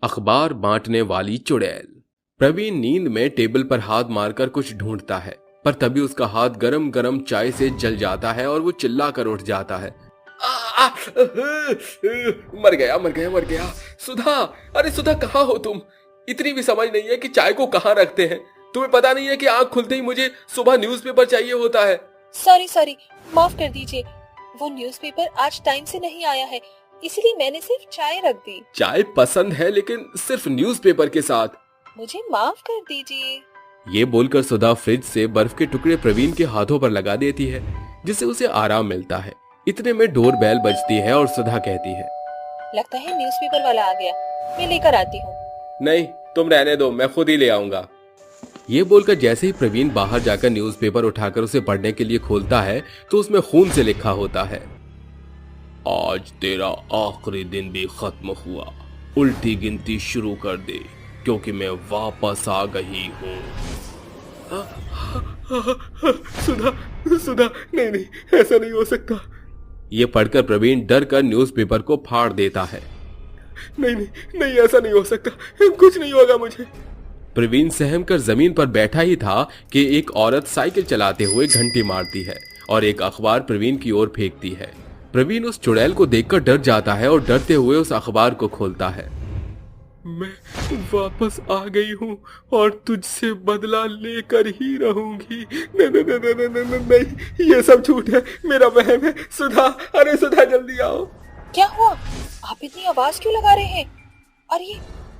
अखबार बांटने वाली चुड़ैल। प्रवीण नींद में टेबल पर हाथ मारकर कुछ ढूंढता है, पर तभी उसका हाथ गरम गरम चाय से जल जाता है और वो चिल्लाकर उठ जाता है। मर गया मर गया मर गया। सुधा, अरे सुधा कहाँ हो तुम? इतनी भी समझ नहीं है कि चाय को कहाँ रखते हैं? तुम्हें पता नहीं है कि आंख खुलते ही मुझे सुबह न्यूज़पेपर चाहिए होता है। सॉरी, माफ कर दीजिए, वो न्यूज़पेपर आज टाइम से नहीं आया है, इसलिए मैंने सिर्फ चाय रख दी। चाय पसंद है, लेकिन सिर्फ न्यूज़पेपर के साथ। मुझे माफ कर दीजिए। ये बोलकर सुधा फ्रिज से बर्फ के टुकड़े प्रवीण के हाथों पर लगा देती है, जिससे उसे आराम मिलता है। इतने में डोर बेल बजती है और सुधा कहती है, लगता है न्यूज़पेपर वाला आ गया, मैं लेकर आती हूँ। नहीं, तुम रहने दो, मैं खुद ही ले आऊंगा। ये बोलकर जैसे ही प्रवीण बाहर जाकर न्यूज़पेपर उठाकर उसे पढ़ने के लिए खोलता है तो उसमें खून से लिखा होता है, आज तेरा आखिरी दिन भी खत्म हुआ, उल्टी गिनती शुरू कर दे क्योंकि मैं वापस आ गई हूँ। सुधा, नहीं, ऐसा नहीं हो सकता। ये पढ़कर प्रवीण डर कर न्यूज़पेपर को फाड़ देता है। नहीं, ऐसा नहीं हो सकता, कुछ नहीं होगा मुझे। प्रवीण सहम कर जमीन पर बैठा ही था कि एक औरत साइकिल चलाते हुए घंटी मारती है और एक अखबार प्रवीण की ओर फेंकती है। प्रवीण उस चुड़ैल को देखकर डर जाता है और डरते हुए उस अखबार को खोलता है। मैं वापस आ गई हूँ और तुझसे बदला लेकर ही रहूंगी। नहीं, ये सब झूठ है, मेरा वहम है। सुधा, अरे सुधा जल्दी आओ। क्या हुआ? आप इतनी आवाज क्यों लगा रहे हैं? और ये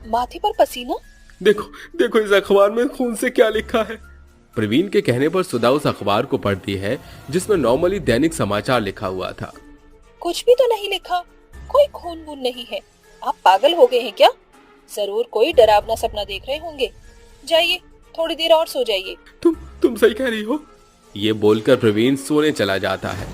माथे पर पसीना? देखो इस अखबार में खून से क्या लिखा है। प्रवीण के कहने पर सुधा उस अखबार को पढ़ती है जिसमें नॉर्मली दैनिक समाचार लिखा हुआ था। कुछ भी तो नहीं लिखा, कोई खून वून नहीं है। आप पागल हो गए हैं क्या? जरूर कोई डरावना सपना देख रहे होंगे। जाइए, थोड़ी देर और सो जाइए। तुम सही कह रही हो। ये बोलकर प्रवीण सोने चला जाता है।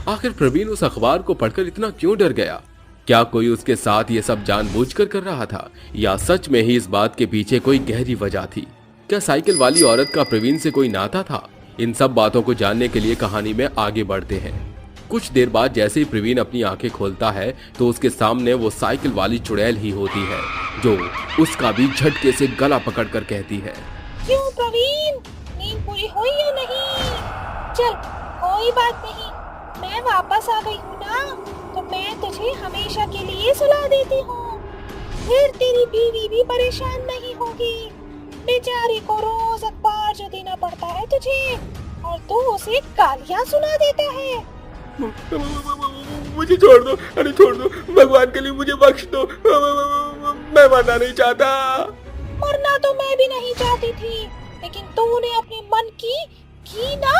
आखिर प्रवीण उस अखबार को पढ़कर इतना क्यों डर गया? क्या कोई उसके साथ ये सब जानबूझकर कर रहा था, या सच में ही इस बात के पीछे कोई गहरी वजह थी? क्या साइकिल वाली औरत का प्रवीण से कोई नाता था? इन सब बातों को जानने के लिए कहानी में आगे बढ़ते हैं। कुछ देर बाद जैसे ही प्रवीण अपनी आंखें खोलता है तो उसके सामने वो साइकिल वाली चुड़ैल ही होती है, जो उसका भी झटके से गला पकड़कर कहती है, क्यों प्रवीण, नींद पूरी हुई या नहीं? चल, कोई बात नहीं, मैं वापस आ गई हूँ ना, तो मैं तुझे हमेशा के लिए सुला देती हूँ। फिर तेरी बीवी भी परेशान नहीं होगी। बेचारी को रोज अखबार जो देना पड़ता है तुझे, और तू उसे गालियाँ सुना देता है। मुझे छोड़ दो, अरे छोड़ दो, भगवान के लिए मुझे बख्श दो। मैं मरना नहीं चाहता। मरना तो मैं भी नहीं चाहती थी, लेकिन तूने अपने मन की ना।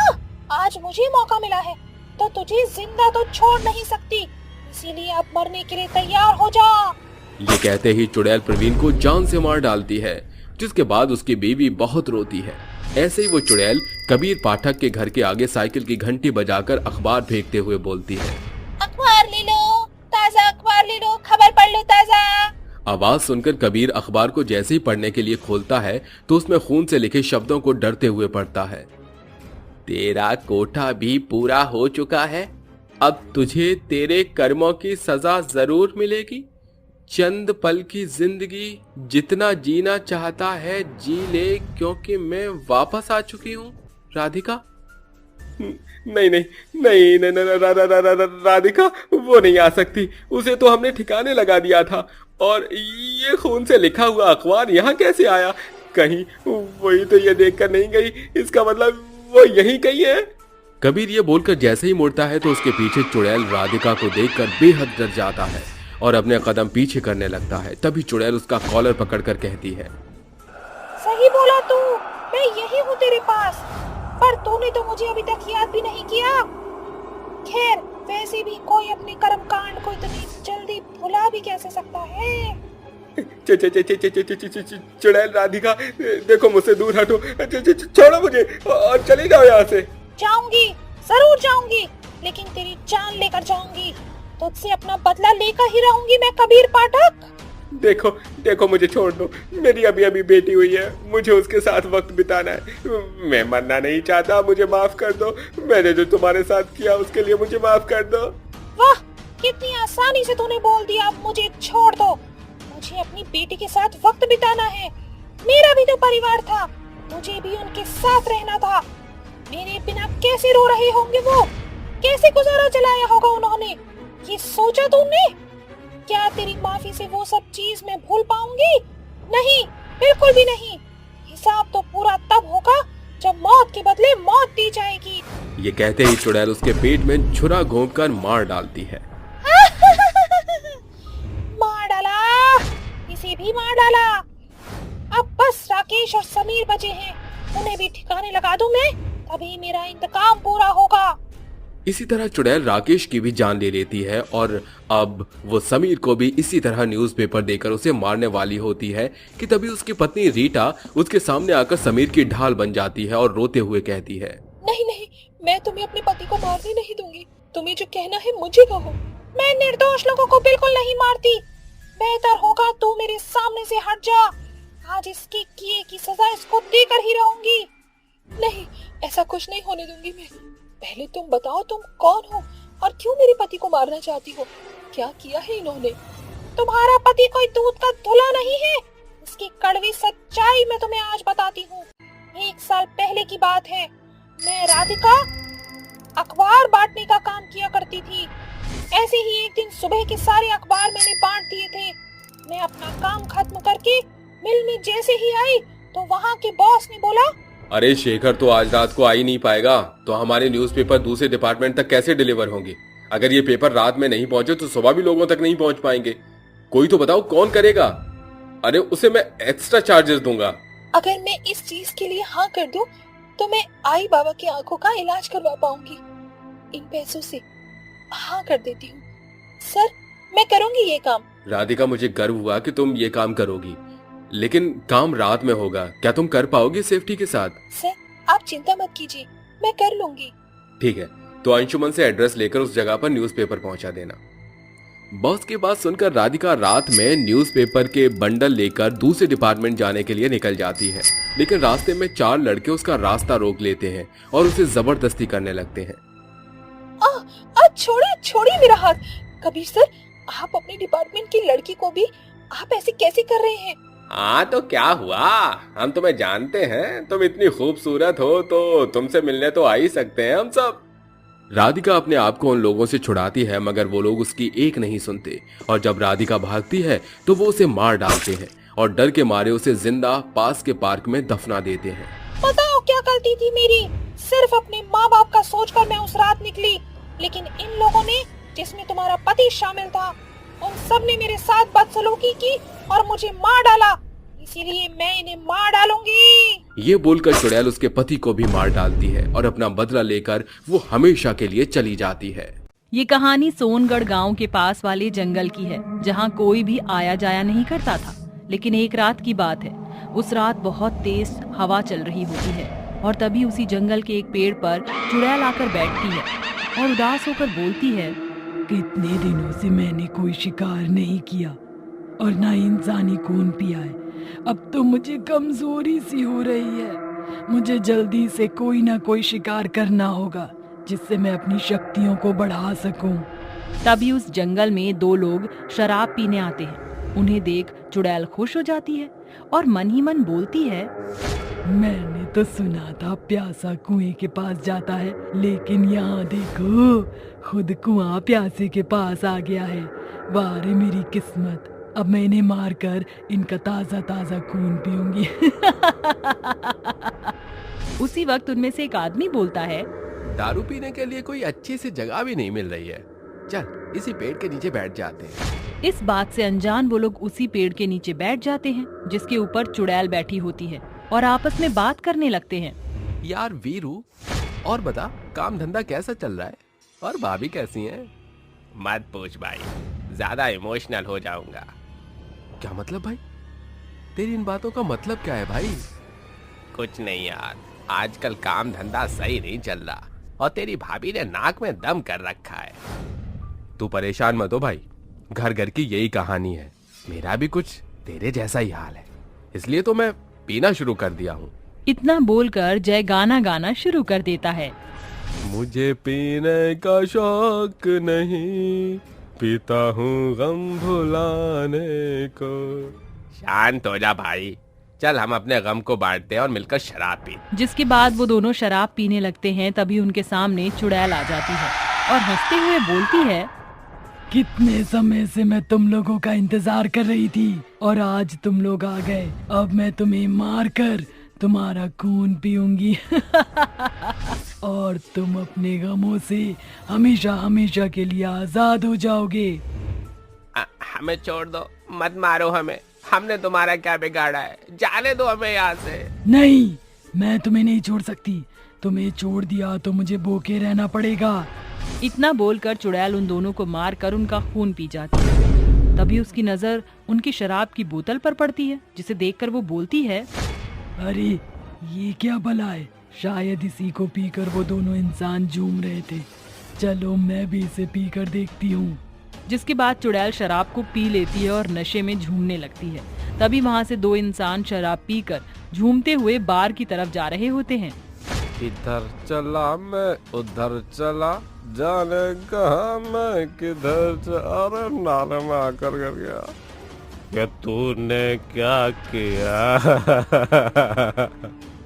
आज मुझे मौका मिला है तो तुझे जिंदा तो छोड़ नहीं सकती, इसीलिए अब मरने के लिए तैयार हो जा। ये कहते ही चुड़ैल प्रवीण को जान से मार डालती है, जिसके बाद उसकी बीवी बहुत रोती है। ऐसे ही वो चुड़ैल कबीर पाठक के घर के आगे साइकिल की घंटी बजाकर अखबार फेंकते हुए बोलती है, अखबार ले लो, ताजा अखबार ले लो, खबर पढ़ लो ताजा। आवाज सुनकर कबीर अखबार को जैसे ही पढ़ने के लिए खोलता है तो उसमें खून से लिखे शब्दों को डरते हुए पढ़ता है, तेरा कोठा भी पूरा हो चुका है, अब तुझे तेरे कर्मों की सजा जरूर मिलेगी। चंद पल की जिंदगी जितना जीना चाहता है जी ले, क्योंकि मैं वापस आ चुकी हूँ। राधिका। नहीं, राधिका वो नहीं आ सकती, उसे तो हमने ठिकाने लगा दिया था। और ये खून से लिखा हुआ अखबार यहाँ कैसे आया? कहीं वही तो ये देखकर नहीं गई, इसका मतलब वो यहीं कहीं है। कबीर ये बोलकर जैसे ही मुड़ता है तो उसके पीछे चुड़ैल राधिका को देखकर बेहद डर जाता है और अपने कदम पीछे करने लगता है। तभी चुड़ैल उसका कॉलर पकड़कर कहती है, सही बोला तू, मैं यही हूँ तेरे पास, पर तूने तो मुझे अभी तक याद भी नहीं किया। खैर, वैसे भी कोई अपने कर्म कांड को इतनी जल्दी भुला भी कैसे सकता है। चुड़ैल राधिका, देखो मुझसे दूर हटो, छोड़ो मुझे और चली जाओ यहाँ से। जाऊंगी, जरूर जाऊंगी, लेकिन तेरी जान लेकर जाऊंगी। तुझसे अपना बदला लेकर ही रहूंगी मैं, कबीर पाठक। देखो मुझे छोड़ दो, मेरी अभी बेटी हुई है, मुझे उसके साथ वक्त बिताना है। मैं मरना नहीं चाहता, मुझे माफ कर दो। मैंने जो तुम्हारे साथ किया उसके लिए मुझे माफ कर दो। वाह, कितनी आसानी से तूने बोल दिया, अब मुझे छोड़ दो। मुझे अपनी बेटी के साथ वक्त बिताना है। मेरा भी तो परिवार था, मुझे भी उनके साथ रहना था। मेरे बिना कैसे रो रहे होंगे वो, कैसे गुजारा चलाया होगा उन्होंने, ये सोचा तुमने? क्या तेरी माफी से वो सब चीज मैं भूल पाऊंगी? नहीं, बिल्कुल भी नहीं। हिसाब तो पूरा तब होगा जब मौत के बदले मौत दी जाएगी। ये कहते ही चुड़ैल उसके पेट में छुरा घोंपकर मार डालती है। मार डाला, इसे भी मार डाला। अब बस राकेश और समीर बचे हैं, उन्हें भी ठिकाने लगा दूं मैं, तभी मेरा इंतकाम पूरा होगा। इसी तरह चुड़ैल राकेश की भी जान ले लेती है और अब वो समीर को भी इसी तरह न्यूज़पेपर देकर उसे मारने वाली होती है कि तभी उसकी पत्नी रीटा उसके सामने आकर समीर की ढाल बन जाती है और रोते हुए कहती है, नहीं नहीं, मैं तुम्हें अपने पति को मारने नहीं दूंगी। तुम्हें जो कहना है मुझे कहो। मैं निर्दोष लोगों को बिल्कुल नहीं मारती। बेहतर होगा तू मेरे सामने से हट जा। आज इसके किए की सजा इसको देकर ही रहूंगी। नहीं, ऐसा कुछ नहीं होने दूंगी मैं। पहले तुम बताओ तुम कौन हो और क्यों मेरे पति को मारना चाहती हो? क्या किया है इन्होंने? तुम्हारा पति कोई दूध का धुला नहीं है। इसकी कड़वी सच्चाई मैं तुम्हें आज बताती हूँ। 1 साल पहले की बात है। मैं राधिका अखबार बांटने का काम किया करती थी। ऐसे ही एक दिन सुबह के सारे अखबार मैंने बांट दिए थे। मैं अपना काम खत्म करके मिल में जैसे ही आई तो वहाँ के बॉस ने बोला, अरे शेखर तो आज रात को आ ही नहीं पाएगा, तो हमारे न्यूज़पेपर दूसरे डिपार्टमेंट तक कैसे डिलीवर होंगे? अगर ये पेपर रात में नहीं पहुंचे तो सुबह भी लोगों तक नहीं पहुंच पाएंगे। कोई तो बताओ कौन करेगा? अरे उसे मैं एक्स्ट्रा चार्जेस दूंगा। अगर मैं इस चीज के लिए हाँ कर दूं तो मैं आई बाबा की आंखों का इलाज करवा पाऊंगी। इन पैसों से हाँ कर देती हूँ सर, मैं करूंगी ये काम। राधिका, मुझे गर्व हुआ कि तुम ये काम करोगी, लेकिन काम रात में होगा। क्या तुम कर पाओगी सेफ्टी के साथ? सर आप चिंता मत कीजिए, मैं कर लूंगी। ठीक है, तो अंशुमन से एड्रेस लेकर उस जगह पर न्यूज़पेपर पहुंचा देना। बॉस की बात सुनकर राधिका रात में न्यूज़पेपर के बंडल लेकर दूसरे डिपार्टमेंट जाने के लिए निकल जाती है, लेकिन रास्ते में 4 लड़के उसका रास्ता रोक लेते हैं और उसे जबरदस्ती करने लगते हैं। छोड़िए छोड़िए मेरा हाथ। कबीर सर, आप अपने डिपार्टमेंट की लड़की को भी आप ऐसे कैसे कर रहे हैं? हाँ तो क्या हुआ, हम तुम्हें जानते हैं, तुम इतनी खूबसूरत हो तो तुमसे मिलने तो आ ही सकते हैं हम सब। राधिका अपने आप को उन लोगों से छुड़ाती है, मगर वो लोग उसकी एक नहीं सुनते और जब राधिका भागती है तो वो उसे मार डालते हैं और डर के मारे उसे जिंदा पास के पार्क में दफना देते हैं। बताओ क्या गलती थी मेरी? सिर्फ अपने माँ बाप का सोचकर मैं उस रात निकली, लेकिन इन लोगों ने, जिसमें तुम्हारा पति शामिल था, उन सब ने मेरे साथ बदसलूकी की और मुझे मार डाला। इसीलिए मैं इन्हें मार डालूंगी। ये बोलकर चुड़ैल उसके पति को भी मार डालती है और अपना बदला लेकर वो हमेशा के लिए चली जाती है। ये कहानी सोनगढ़ गांव के पास वाले जंगल की है, जहां कोई भी आया जाया नहीं करता था। लेकिन एक रात की बात है। उस रात बहुत तेज हवा चल रही होती है और तभी उसी जंगल के एक पेड़ पर चुड़ैल आकर बैठती है और उदास होकर बोलती है, कितने दिनों से मैंने कोई शिकार नहीं किया और ना इंसानी खून पिया है। अब तो मुझे कमजोरी सी हो रही है। मुझे जल्दी से कोई ना कोई शिकार करना होगा जिससे मैं अपनी शक्तियों को बढ़ा सकूं। तभी उस जंगल में 2 लोग शराब पीने आते हैं। उन्हें देख चुड़ैल खुश हो जाती है और मन ही मन बोलती है, मैंने तो सुना था प्यासा कुएं के पास जाता है, लेकिन यहाँ देखो खुद कुआं प्यासे के पास आ गया है। वाह रे मेरी किस्मत, अब मैं इन्हें मारकर इनका ताजा ताजा खून पीऊंगी। उसी वक्त उनमें से एक आदमी बोलता है, दारू पीने के लिए कोई अच्छी सी जगह भी नहीं मिल रही है, चल इसी पेड़ के नीचे बैठ जाते हैं। इस बात से अनजान वो लोग उसी पेड़ के नीचे बैठ जाते हैं जिसके ऊपर चुड़ैल बैठी होती है और आपस में बात करने लगते हैं। यार वीरू, और बता काम धंधा कैसा चल रहा है और भाभी कैसी हैं? मत पूछ भाई, ज्यादा इमोशनल हो जाऊंगा। क्या मतलब भाई? तेरी इन बातों का मतलब क्या है भाई? कुछ नहीं यार, आजकल काम धंधा सही नहीं चल रहा और तेरी भाभी ने नाक में दम कर रखा है। तू परेशान मत हो भाई, घर घर की यही कहानी है। मेरा भी कुछ तेरे जैसा ही हाल है, इसलिए तो मैं पीना शुरू कर दिया हूँ। इतना बोलकर जय गाना गाना शुरू कर देता है। मुझे पीने का शौक नहीं, पीता हूँ गम भुलाने को। शांत हो जा भाई, चल हम अपने गम को बांटते हैं और मिलकर शराब पी। जिसके बाद वो दोनों शराब पीने लगते हैं। तभी उनके सामने चुड़ैल आ जाती है और हंसते हुए बोलती है, कितने समय से मैं तुम लोगों का इंतजार कर रही थी और आज तुम लोग आ गए। अब मैं तुम्हें मार कर तुम्हारा खून पीऊंगी और तुम अपने गमों से हमेशा हमेशा के लिए आजाद हो जाओगे। हमें छोड़ दो, मत मारो हमें, हमने तुम्हारा क्या बिगाड़ा है, जाने दो हमें यहाँ से। नहीं, मैं तुम्हें नहीं छोड़ सकती। तुम्हें छोड़ दिया तो मुझे भूखे रहना पड़ेगा। इतना बोलकर चुड़ैल उन दोनों को मारकर उनका खून पी जाती है। तभी उसकी नजर उनकी शराब की बोतल पर पड़ती है, जिसे देखकर वो बोलती है, अरे ये क्या भला है? शायद इसी को पीकर वो दोनों इंसान झूम रहे थे। चलो मैं भी इसे पीकर देखती हूँ। जिसके बाद चुड़ैल शराब को पी लेती है और नशे में झूमने लगती है। तभी वहाँ से दो इंसान शराब पीकर झूमते हुए बार की तरफ जा रहे होते हैं। इधर चला मैं उधर चला, जाने कहा मैं किधर अरे नाले में आकर कर गया, क्या तूने क्या किया।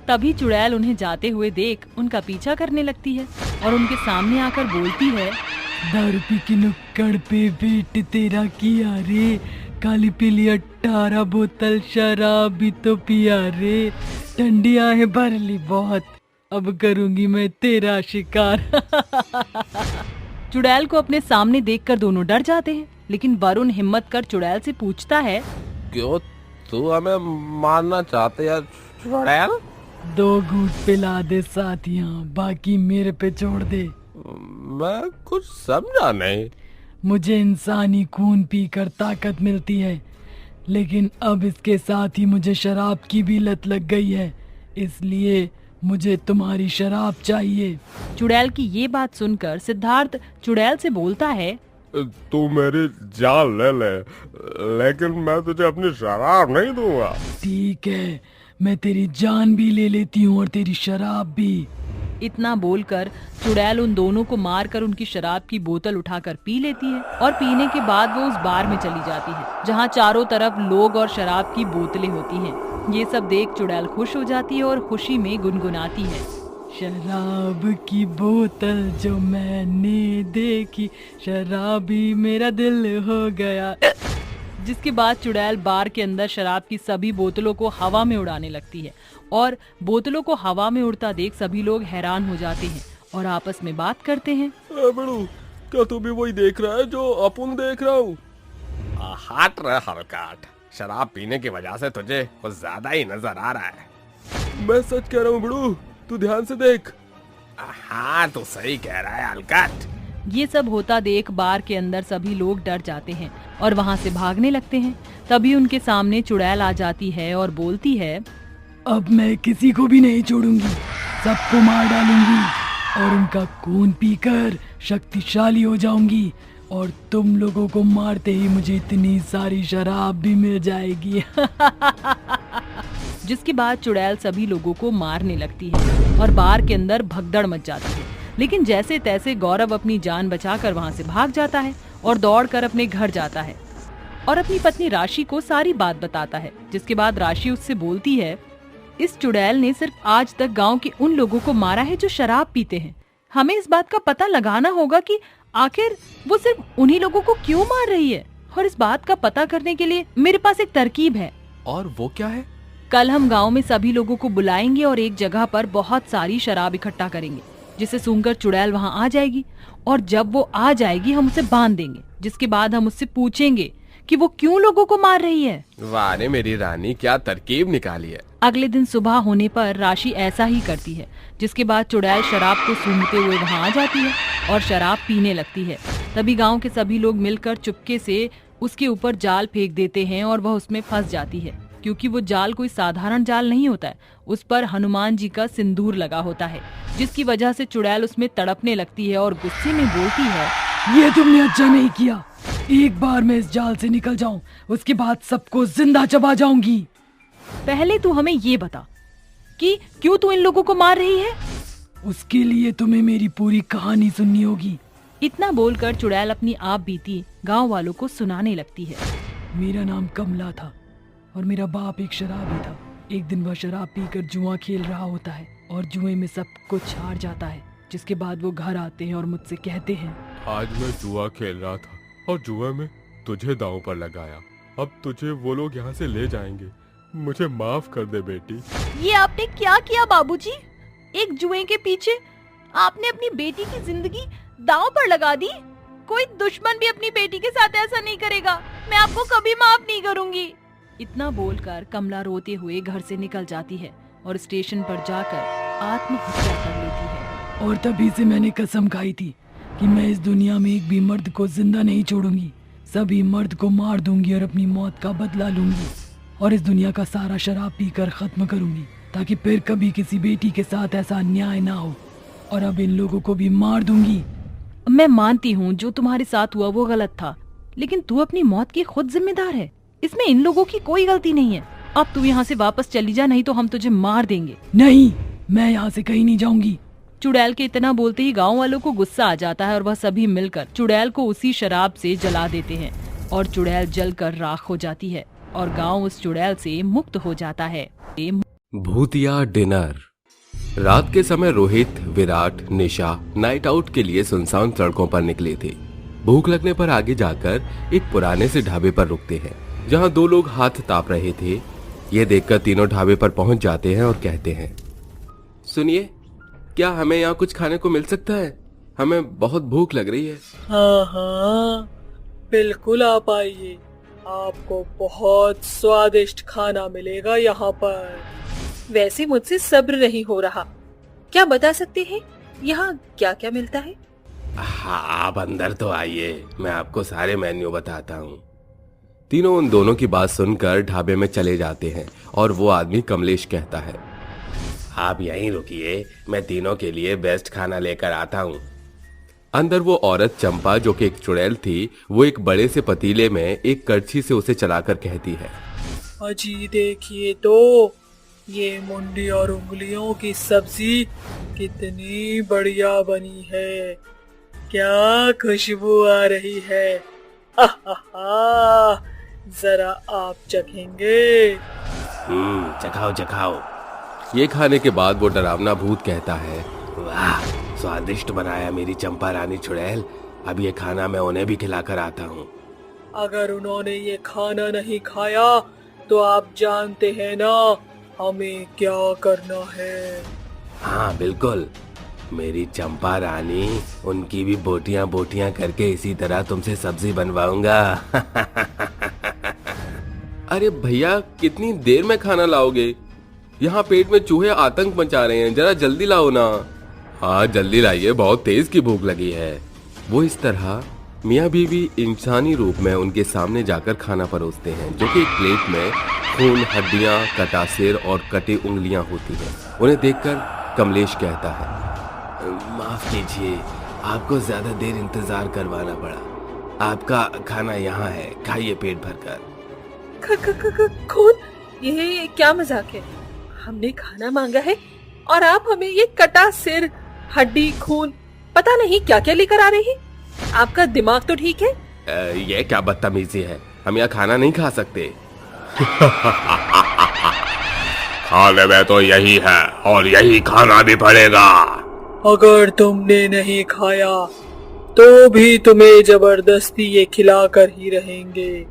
तभी चुड़ैल उन्हें जाते हुए देख उनका पीछा करने लगती है और उनके सामने आकर बोलती है, दारू पी के नुक्कड़ पे पेट तेरा किया रे, काली पीली 18 बोतल शराब भी तो पिया रे, ठंडियां है भर ली बहुत, अब करूंगी मैं तेरा शिकार। चुड़ैल को अपने सामने देखकर दोनों डर जाते हैं, लेकिन वरुण हिम्मत कर चुड़ैल से पूछता है, क्यों तू हमें मारना चाहते है चुड़ैल? 2 घूंट पिला दे साथियां, बाकी मेरे पे छोड़ दे। मैं कुछ समझा नहीं। मुझे इंसानी खून पीकर ताकत मिलती है, लेकिन अब इसके साथ ही मुझे शराब की भी लत लग गई है, इसलिए मुझे तुम्हारी शराब चाहिए। चुड़ैल की ये बात सुनकर सिद्धार्थ चुड़ैल से बोलता है, तू मेरी जान ले ले, लेकिन मैं तुझे अपनी शराब नहीं दूंगा। ठीक है, मैं तेरी जान भी ले लेती हूँ और तेरी शराब भी। इतना बोलकर चुड़ैल उन दोनों को मारकर उनकी शराब की बोतल उठाकर पी लेती है और पीने के बाद वो उस बार में चली जाती है, जहाँ चारों तरफ लोग और शराब की बोतलें होती हैं। ये सब देख चुड़ैल खुश हो जाती है और खुशी में गुनगुनाती है, शराब की बोतल जो मैंने देखी, शराबी मेरा दिल हो गया। जिसके बाद चुड़ैल बार के अंदर शराब की सभी बोतलों को हवा में उड़ाने लगती है और बोतलों को हवा में उड़ता देख सभी लोग हैरान हो जाते हैं और आपस में बात करते हैं, बड़ू, क्या तू भी वही देख रहा है जो अपन देख रहा हूँ? हट रहा हरकत, शराब पीने की वजह से तुझे कुछ ज्यादा ही नजर आ रहा है। मैं सच कह रहा हूँ बड़ू, तू ध्यान से देख। हाँ तू सही कह रहा है हलकट। ये सब होता देख बार के अंदर सभी लोग डर जाते हैं और वहाँ से भागने लगते हैं। तभी उनके सामने चुड़ैल आ जाती है और बोलती है, अब मैं किसी को भी नहीं छोड़ूंगी, सबको मार डालूंगी और उनका खून पीकर शक्तिशाली हो जाऊंगी और तुम लोगों को मारते ही मुझे इतनी सारी शराब भी मिल जाएगी। जिसके बाद चुड़ैल सभी लोगों को मारने लगती है और बार के अंदर भगदड़ मच जाती है। लेकिन जैसे तैसे गौरव अपनी जान बचाकर वहाँ से भाग जाता है और दौड़कर अपने घर जाता है और अपनी पत्नी राशि को सारी बात बताता है। जिसके बाद राशि उससे बोलती है, इस चुड़ैल ने सिर्फ आज तक गांव के उन लोगों को मारा है जो शराब पीते हैं। हमें इस बात का पता लगाना होगा कि आखिर वो सिर्फ उन्हीं लोगों को क्यों मार रही है, और इस बात का पता करने के लिए मेरे पास एक तरकीब है। और वो क्या है? कल हम गांव में सभी लोगों को बुलाएंगे और एक जगह पर बहुत सारी शराब इकट्ठा करेंगे, जिसे सुनकर चुड़ैल वहाँ आ जाएगी और जब वो आ जाएगी हम उसे बांध देंगे। जिसके बाद हम उससे पूछेंगे कि वो क्यों लोगों को मार रही है। वाह रे मेरी रानी, क्या तरकीब निकाली है। अगले दिन सुबह होने पर राशि ऐसा ही करती है। जिसके बाद चुड़ैल शराब को सूंघते हुए वहाँ आ जाती है और शराब पीने लगती है। तभी गांव के सभी लोग मिलकर चुपके से उसके ऊपर जाल फेंक देते हैं और वह उसमें फंस जाती है, क्योंकि वो जाल कोई साधारण जाल नहीं होता है, उस पर हनुमान जी का सिंदूर लगा होता है। जिसकी वजह से चुड़ैल उसमें तड़पने लगती है और गुस्से में बोलती है, ये तुमने अच्छा नहीं किया, एक बार मैं इस जाल से निकल जाऊं, उसके बाद सबको जिंदा चबा जाऊंगी। पहले तू हमें ये बता कि क्यों तू इन लोगों को मार रही है। उसके लिए तुम्हें मेरी पूरी कहानी सुननी होगी। इतना बोलकर चुड़ैल अपनी आप बीती गांव वालों को सुनाने लगती है। मेरा नाम कमला था और मेरा बाप एक शराबी था। एक दिन वह शराब पीकर जुआ खेल रहा होता है और जुए में सब कुछ हार जाता है। जिसके बाद वो घर आते हैं और मुझसे कहते हैं, आज मैं जुआ खेल रहा था और जुए में तुझे दांव पर लगाया। अब तुझे वो लोग यहाँ से ले जाएंगे। मुझे माफ कर दे बेटी। ये आपने क्या किया बाबूजी? एक जुए के पीछे आपने अपनी बेटी की जिंदगी दांव पर लगा दी। कोई दुश्मन भी अपनी बेटी के साथ ऐसा नहीं करेगा। मैं आपको कभी माफ नहीं करूंगी। इतना बोलकर कमला रोते हुए घर से निकल जाती है और स्टेशन पर जाकर आत्महत्या कर लेती है। और तभी से मैंने कसम खाई थी कि मैं इस दुनिया में एक भी मर्द को जिंदा नहीं छोड़ूंगी। सभी मर्द को मार दूंगी और अपनी मौत का बदला लूंगी और इस दुनिया का सारा शराब पीकर खत्म करूंगी, ताकि फिर कभी किसी बेटी के साथ ऐसा अन्याय ना हो। और अब इन लोगों को भी मार दूंगी। मैं मानती हूँ जो तुम्हारे साथ हुआ वो गलत था, लेकिन तू अपनी मौत की खुद जिम्मेदार है। इसमें इन लोगों की कोई गलती नहीं है। अब तू यहाँ से वापस चली जा, नहीं तो हम तुझे मार देंगे। नहीं, मैं यहाँ से कहीं नहीं जाऊंगी। चुड़ैल के इतना बोलते ही गांव वालों को गुस्सा आ जाता है और वह सभी मिलकर चुड़ैल को उसी शराब से जला देते हैं और चुड़ैल जलकर राख हो जाती है और गांव उस चुड़ैल से मुक्त हो जाता है। भूतिया डिनर। रात के समय रोहित, विराट, निशा नाइट आउट के लिए सुनसान सड़कों पर निकले थे। भूख लगने पर आगे जाकर एक पुराने से ढाबे पर रुकते हैं, जहां दो लोग हाथ ताप रहे थे। ये देखकर तीनों ढाबे पर पहुंच जाते हैं और कहते हैं, सुनिए, क्या हमें यहाँ कुछ खाने को मिल सकता है? हमें बहुत भूख लग रही है। हाँ हाँ, बिल्कुल आप आइए। आपको बहुत स्वादिष्ट खाना मिलेगा यहाँ पर। वैसे मुझसे सब्र नहीं हो रहा। क्या बता सकते हैं यहाँ क्या क्या मिलता है? हाँ, आप अंदर तो आइए, मैं आपको सारे मेन्यू बताता हूँ। तीनों उन दोनों की बात सुनकर ढाबे में चले जाते हैं और वो आदमी कमलेश कहता है, आप यहीं रुकिए, मैं तीनों के लिए बेस्ट खाना लेकर आता हूँ। अंदर वो औरत चंपा, जो कि एक चुड़ैल थी, वो एक बड़े से पतीले में एक करछी से उसे चलाकर कहती है, अजी देखिए तो, ये मुंडी और उंगलियों की सब्जी कितनी बढ़िया बनी है। क्या खुशबू आ रही है। आहा, जरा आप चखेंगे? चखाओ चखाओ। ये खाने के बाद वो डरावना भूत कहता है, वाह, स्वादिष्ट बनाया मेरी चंपा रानी चुड़ैल। अब ये खाना मैं उन्हें भी खिलाकर आता हूँ। अगर उन्होंने ये खाना नहीं खाया तो आप जानते हैं ना हमें क्या करना है। हाँ बिल्कुल, मेरी चंपा रानी, उनकी भी बोटियां बोटियां करके इसी तरह तुमसे सब्जी बनवाऊंगा। अरे भैया, कितनी देर में खाना लाओगे? यहाँ पेट में चूहे आतंक मचा रहे हैं, जरा जल्दी लाओ ना। हाँ जल्दी लाइए, बहुत तेज की भूख लगी है। वो इस तरह मियाँ बीवी इंसानी रूप में उनके सामने जाकर खाना परोसते हैं, जो कि एक प्लेट में खून, हड्डियां, कटा सिर और कटी उंगलियां होती हैं। उन्हें देखकर कमलेश कहता है, माफ कीजिए, आपको ज्यादा देर इंतजार करवाना पड़ा। आपका खाना यहाँ है, खाइए पेट भरकर। खून? ये क्या मजाक है? हमने खाना मांगा है और आप हमें ये कटा सिर, हड्डी, खून, पता नहीं क्या क्या लेकर आ रहे हैं। आपका दिमाग तो ठीक है? ये क्या बदतमीजी है, हम यहाँ खाना नहीं खा सकते। खाने में तो यही है और यही खाना भी पड़ेगा। अगर तुमने नहीं खाया तो भी तुम्हें जबरदस्ती ये खिलाकर ही रहेंगे,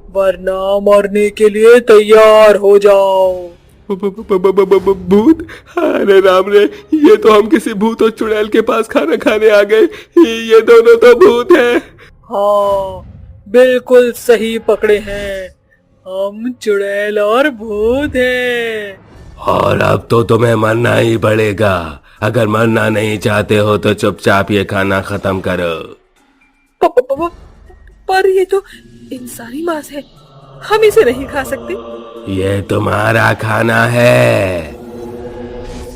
वरना मरने के लिए तैयार हो जाओ। भूत? अरे राम रे, ये तो हम किसी भूत और चुड़ैल के पास खाना खाने आ गए। ये दोनों तो भूत हैं। हाँ बिल्कुल सही पकड़े हैं, हम चुड़ैल और भूत हैं। और अब तो तुम्हें मरना ही पड़ेगा। अगर मरना नहीं चाहते हो तो चुपचाप ये खाना खत्म करो। पर ये तो इंसानी मांस है, हम इसे नहीं खा सकते। ये तुम्हारा खाना है,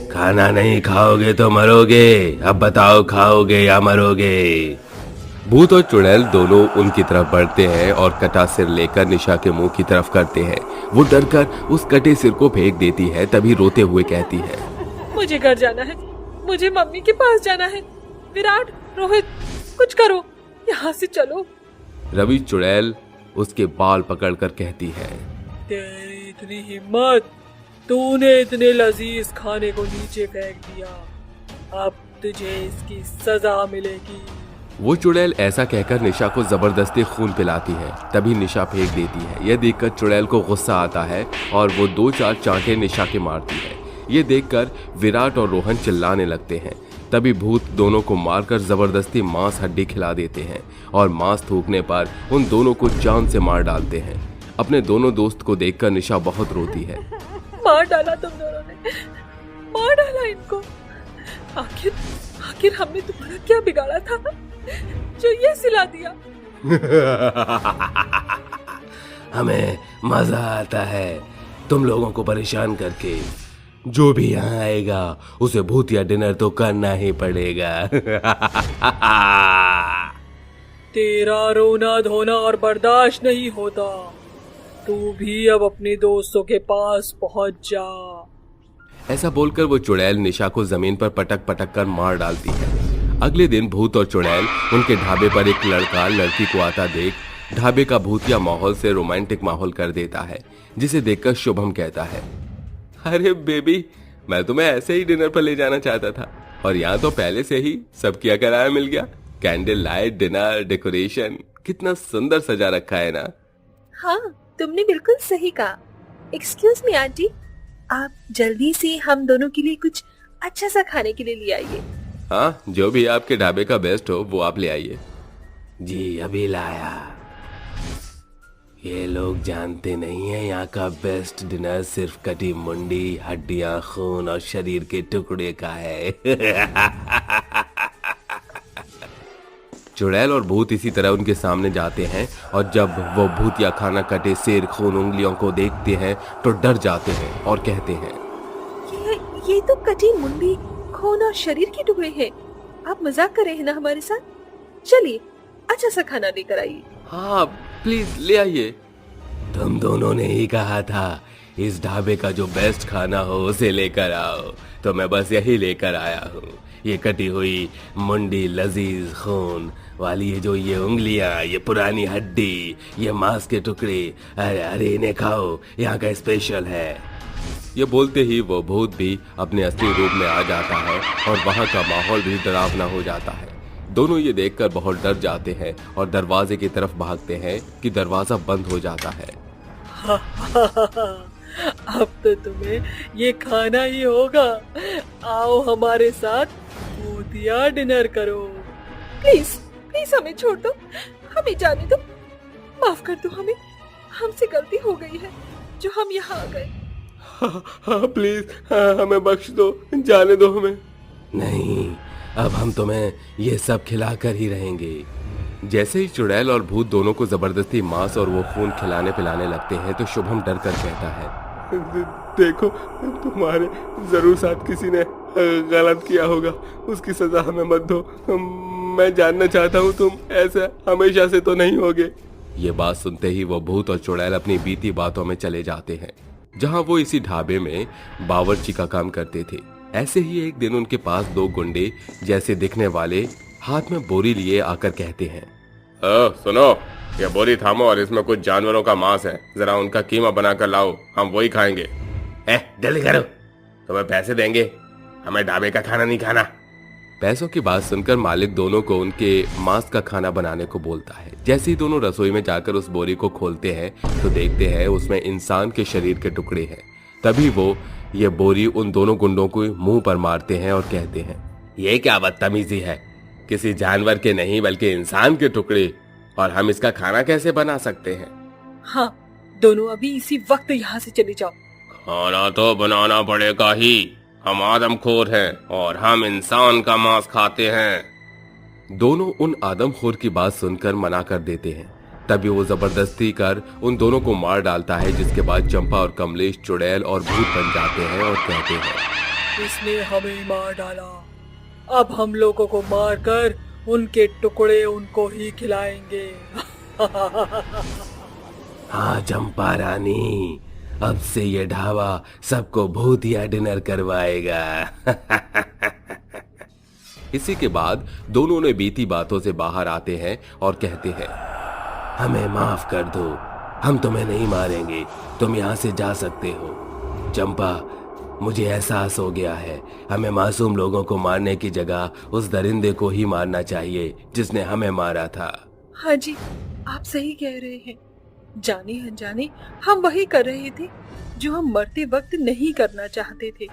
खाना नहीं खाओगे तो मरोगे। अब बताओ, खाओगे या मरोगे? भूत और चुड़ैल दोनों उनकी तरफ बढ़ते हैं और कटा सिर लेकर निशा के मुंह की तरफ करते हैं। वो डरकर उस कटे सिर को फेंक देती है, तभी रोते हुए कहती है, मुझे घर जाना है, मुझे मम्मी के पास जाना है। विराट, रोहित, कुछ करो, यहाँ से चलो। रवि चुड़ैल उसके बाल पकड़कर कहती है, तेरी इतनी हिम्मत, तूने इतने लजीज खाने को नीचे फेंक दिया, अब तुझे इसकी सजा मिलेगी। वो चुड़ैल ऐसा कहकर निशा को जबरदस्ती खून पिलाती है। तभी निशा फेंक देती है। यह देखकर चुड़ैल को गुस्सा आता है और वो 2-4 चांटे निशा के मारती है। ये देखकर विराट और रोहन चिल्लाने लगते हैं। तभी भूत दोनों को मारकर जबरदस्ती मांस हड्डी खिला देते हैं और मांस थूकने पर उन दोनों को जान से मार डालते हैं। अपने दोनों दोस्त को देखकर निशा बहुत रोती है। मार डाला तुम दोनों ने, मार डाला इनको। आखिर हमने तुम्हारा क्या बिगाड़ा था जो ये सिला दिया? हमें मजा आता है तुम लोगों को परेशान करके। जो भी यहाँ आएगा उसे भूतिया डिनर तो करना ही पड़ेगा। तेरा रोना धोना और बर्दाश्त नहीं होता। तू भी अब अपने दोस्तों के पास पहुंच जा। ऐसा बोलकर वो चुड़ैल निशा को जमीन पर पटक पटक कर मार डालती है। अगले दिन भूत और चुड़ैल उनके ढाबे पर एक लड़का लड़की को आता देख ढाबे का भूतिया माहौल से रोमांटिक माहौल कर देता है, जिसे देखकर शुभम कहता है, अरे बेबी, मैं तुम्हें ऐसे ही डिनर पर ले जाना चाहता था और यहाँ तो पहले से ही सब किया कराया मिल गया। कैंडल लाइट, डिनर, डेकोरेशन, कितना सुंदर सजा रखा है ना। हाँ, तुमने बिल्कुल सही कहा। एक्सक्यूज मी आंटी, आप जल्दी से हम दोनों के लिए कुछ अच्छा सा खाने के लिए ले आइए। हाँ, जो भी आपके ढाबे का बेस्ट हो वो आप ले आइए। जी अभी लाया। ये लोग जानते नहीं है यहाँ का बेस्ट डिनर सिर्फ कटी मुंडी, हड्डियां, खून और शरीर के टुकड़े का है। चुड़ैल और भूत इसी तरह उनके सामने जाते हैं और जब वो भूतिया खाना कटे शेर, खून, उंगलियों को देखते हैं तो डर जाते हैं और कहते हैं, ये तो कटी मुंडी, खून और शरीर के टुकड़े हैं। आप मजाक कर रहे हैं ना हमारे साथ? चलिए अच्छा सा खाना लेकर आइए। हाँ प्लीज ले आइए। तुम दोनों ने ही कहा था इस ढाबे का जो बेस्ट खाना हो उसे लेकर आओ, तो मैं बस यही लेकर आया हूँ। ये कटी हुई मुंडी, लजीज खून वाली ये उंगलियां, ये पुरानी हड्डी, ये मांस के टुकड़े, अरे अरे इन्हें खाओ, यहाँ का स्पेशल है। ये बोलते ही वो भूत भी अपने असली रूप में आ जाता है और वहाँ का माहौल भी डरावना हो जाता है। दोनों ये देखकर बहुत डर जाते हैं और दरवाजे की तरफ भागते हैं कि दरवाजा बंद हो जाता है। अब तो तुम्हें ये खाना ही होगा। आओ हमारे साथ भूतिया डिनर करो। प्लीज प्लीज हमें छोड़ दो, हमें जाने दो, माफ कर दो हमें, हमसे गलती हो गई है जो हम यहाँ आ गए। हाँ प्लीज, हमें बख्श दो, जाने दो हमें। नहीं, अब हम तुम्हें ये सब खिलाकर ही रहेंगे। जैसे ही चुड़ैल और भूत दोनों को जबरदस्ती मांस और वो खून खिलाने पिलाने लगते हैं तो शुभम डर कर कहता है, देखो तुम्हारे जरूर साथ किसी ने गलत किया होगा, उसकी सजा हमें मत दो। मैं जानना चाहता हूँ तुम ऐसा हमेशा से तो नहीं होगे। ये बात सुनते ही वो भूत और चुड़ैल अपनी बीती बातों में चले जाते हैं, जहाँ वो इसी ढाबे में बावर्ची का काम करते थे। ऐसे ही एक दिन उनके पास 2 गुंडे जैसे दिखने वाले हाथ में बोरी लिए आकर कहते हैं, सुनो, ये बोरी थामो और इसमें कुछ जानवरों का मांस है, जरा उनका कीमा बनाकर लाओ, हम वही खाएंगे। जल्दी करो, तुम्हें पैसे देंगे, हमें ढाबे का खाना नहीं खाना। पैसों की बात सुनकर मालिक दोनों को उनके मांस का खाना बनाने को बोलता है। जैसे ही दोनों रसोई में जाकर उस बोरी को खोलते हैं तो देखते हैं उसमें इंसान के शरीर के टुकड़े हैं। तभी वो ये बोरी उन दोनों गुंडों को मुंह पर मारते हैं और कहते हैं, ये क्या बदतमीजी है, किसी जानवर के नहीं बल्कि इंसान के टुकड़े, और हम इसका खाना कैसे बना सकते हैं? हाँ, दोनों अभी इसी वक्त यहाँ से चले जाओ। खाना तो बनाना पड़ेगा ही, हम आदमखोर हैं और हम इंसान का मांस खाते हैं। दोनों उन आदमखोर की बात सुनकर मना कर देते हैं। तभी वो जबरदस्ती कर उन दोनों को मार डालता है, जिसके बाद चंपा और कमलेश चुड़ैल और भूत बन जाते हैं और कहते हैं, इसने हमें मार डाला, अब हम लोगों को मारकर उनके टुकड़े उनको ही खिलाएंगे। हाँ चंपा रानी, अब से ये ढाबा सबको भूतिया डिनर करवाएगा। इसी के बाद दोनों ने बीती बातों से बाहर आते हैं और कहते हैं, हमें माफ कर दो, हम तुम्हें नहीं मारेंगे, तुम यहाँ से जा सकते हो। चंपा, मुझे एहसास हो गया है, हमें मासूम लोगों को मारने की जगह उस दरिंदे को ही मारना चाहिए जिसने हमें मारा था। हाँ जी, आप सही कह रहे हैं। जाने अनजाने हम वही कर रहे थे जो हम मरते वक्त नहीं करना चाहते थे।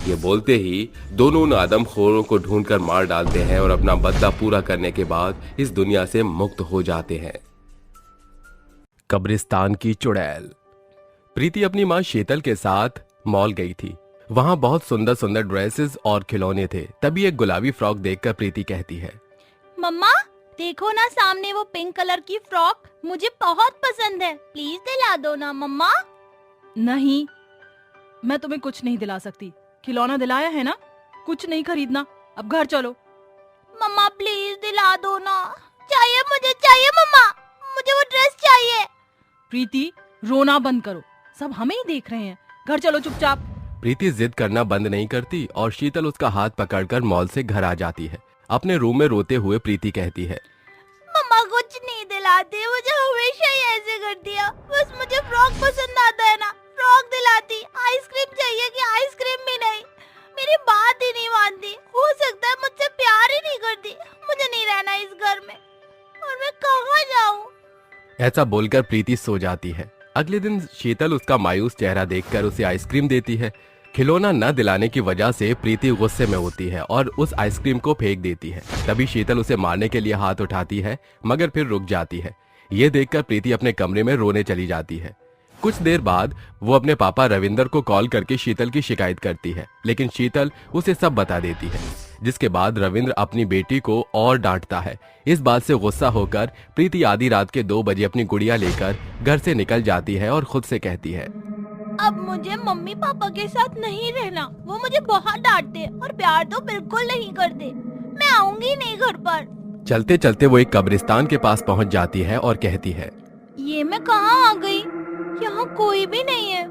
ये बोलते ही दोनों उन आदमखोरों को ढूंढकर मार डालते हैं और अपना बदला पूरा करने के बाद इस दुनिया से मुक्त हो जाते हैं। कब्रिस्तान की चुड़ैल। प्रीति अपनी माँ शीतल के साथ मॉल गई थी। वहां बहुत सुंदर सुंदर ड्रेसेस और खिलौने थे। तभी एक गुलाबी फ्रॉक देखकर प्रीति कहती है, मम्मा देखो ना सामने वो पिंक कलर की फ्रॉक, मुझे बहुत पसंद है, प्लीज दिला दो ना मम्मा। नहीं, मैं तुम्हें कुछ नहीं दिला सकती। खिलौना दिलाया है ना, कुछ नहीं खरीदना, अब घर चलो। मम्मा प्लीज दिला दो ना, चाहिए मुझे, चाहिए मम्मा, मुझे वो ड्रेस चाहिए। प्रीति रोना बंद करो, सब हमें ही देख रहे हैं, घर चलो चुपचाप। प्रीति जिद करना बंद नहीं करती और शीतल उसका हाथ पकड़कर मॉल से घर आ जाती है। अपने रूम में रोते हुए प्रीति कहती है, मम्मा कुछ नहीं दिलाते, मुझे हमेशा ही ऐसे कर दिया, बस मुझे फ्रॉक पसंद आता है ना, फ्रॉक दिलाती, आइसक्रीम चाहिए कि आइसक्रीम भी नहीं, मेरी बात ही नहीं मानती, हो सकता है मुझसे प्यार ही नहीं करती, मुझे नहीं रहना इस घर में, और मैं कहाँ जाऊँ। ऐसा बोलकर प्रीति सो जाती है। अगले दिन शीतल उसका मायूस चेहरा देखकर उसे आइसक्रीम देती है। खिलौना न दिलाने की वजह से प्रीति गुस्से में होती है और उस आइसक्रीम को फेंक देती है। तभी शीतल उसे मारने के लिए हाथ उठाती है, मगर फिर रुक जाती है। ये देखकर प्रीति अपने कमरे में रोने चली जाती है। कुछ देर बाद वो अपने पापा रविंदर को कॉल करके शीतल की शिकायत करती है, लेकिन शीतल उसे सब बता देती है। जिसके बाद रविंद्र अपनी बेटी को और डांटता है। इस बात से गुस्सा होकर प्रीति आधी रात के 2 बजे अपनी गुड़िया लेकर घर से निकल जाती है और खुद से कहती है, अब मुझे मम्मी पापा के साथ नहीं रहना, वो मुझे बहुत डांटते और प्यार तो बिल्कुल नहीं करते, मैं आऊंगी नहीं घर पर। चलते चलते वो एक कब्रिस्तान के पास पहुंच जाती है और कहती है, ये मैं कहाँ आ गई, यहाँ कोई भी नहीं है,